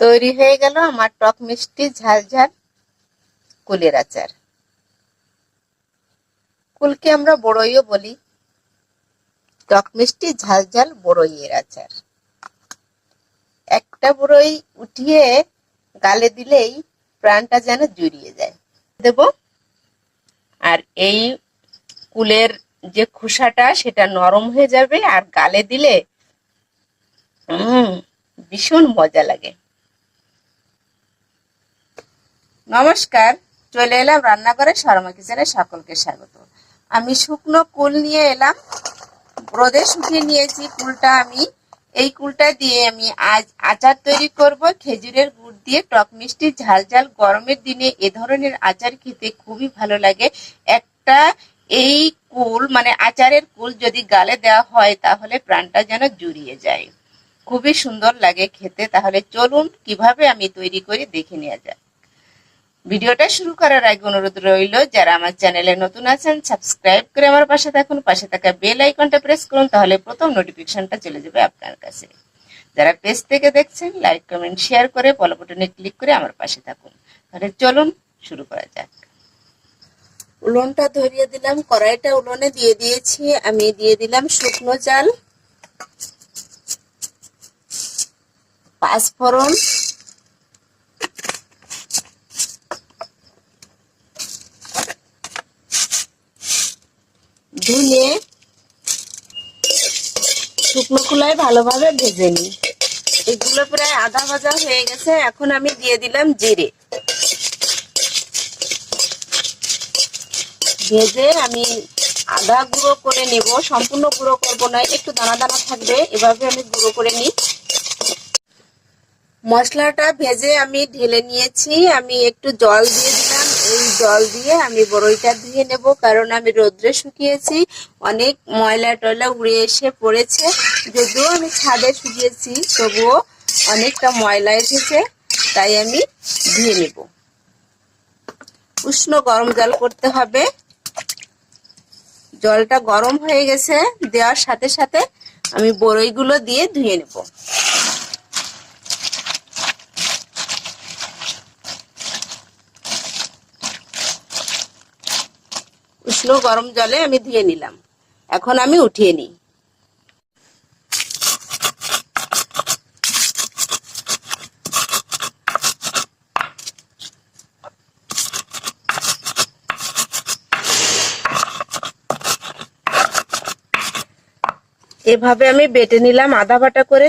তৈরি হয়ে গেল আমার টক মিষ্টি ঝাল ঝাল কুলের আচার। কুলকে আমরা বড়ইও বলি। টক মিষ্টি ঝাল ঝাল বড়ইয়ের আচার। একটা বড়ই উঠিয়ে গালে দিলেই প্রাণটা যেন জুড়িয়ে যায়। দেব। আর এই কুলের যে খোসাটা সেটা নরম হয়ে যাবে, আর গালে দিলে ভীষণ মজা লাগে। নমস্কার, চলে এলাম রান্নাঘরে শর্মা কিচেনে, সকলকে স্বাগত। আমি শুকনো কুল নিয়ে এলাম, রোদে শুকিয়ে নিয়েছি কুলটা। আমি এই কুলটা দিয়ে আমি আজ আচার তৈরি করব খেজুরের গুড় দিয়ে। টক মিষ্টি ঝাল ঝাল গরমের দিনে এ ধরনের আচার খেতে খুবই ভালো লাগে। একটা এই কুল মানে আচারের কুল যদি গালে দেওয়া হয় তাহলে প্রাণটা যেন জুড়িয়ে যায়, খুবই সুন্দর লাগে খেতে। তাহলে চলুন কিভাবে আমি তৈরি করি দেখে নেওয়া যাক। ভিডিওটা শুরু করার আগে অনুরোধ রইল, যারা আমার চ্যানেলে নতুন আছেন সাবস্ক্রাইব করে আমার পাশে থাকুন, পাশে থাকা বেল আইকনটা প্রেস করুন, তাহলে প্রথম নোটিফিকেশনটা চলে যাবে আপনার কাছে। যারা পেজ থেকে দেখছেন লাইক কমেন্ট শেয়ার করে ফলো বাটনে ক্লিক করে আমার পাশে থাকুন। তাহলে চলুন শুরু করা যাক। উনুনটা ধরিয়ে দিলাম, কড়াইটা উনুনে দিয়ে দিয়েছি। আমি দিয়ে দিলাম শুকনো চাল, পাঁচফোড়ন, ধুয়ে শুকনো খোলায় ভালোভাবে ভেজে নিই। এগুলো প্রায় আধা ভাজা হয়ে গেছে। এখন আমি দিয়ে দিলাম জিরে। ভেজে আমি আধা গুঁড়ো করে নেব, সম্পূর্ণ গুঁড়ো করবো না, একটু দানা দানা থাকবে, এভাবে আমি গুঁড়ো করে নিই। মশলাটা ভেজে আমি ঢেলে নিয়েছি। আমি একটু জল দিয়ে দিলাম। এই জল দিয়ে আমি বড়ইটা ধুয়ে নেব, কারণ আমি রোদ্রে শুকিয়েছি, অনেক ময়লা টয়লা উড়ে এসে পড়েছে। যদিও আমি ছাদে শুকিয়েছি তবুও অনেকটা ময়লা এসেছে, তাই আমি ধুয়ে নেব। উষ্ণ গরম জল করতে হবে। জলটা গরম হয়ে গেছে, দেওয়ার সাথে সাথে আমি বড়ইগুলো দিয়ে ধুয়ে নেব। উষ্ণ গরম জলে আমি ধুয়ে নিলাম। এখন আমি উঠিয়ে নিই। এভাবে আমি বেটে নিলাম আধা বাটা করে।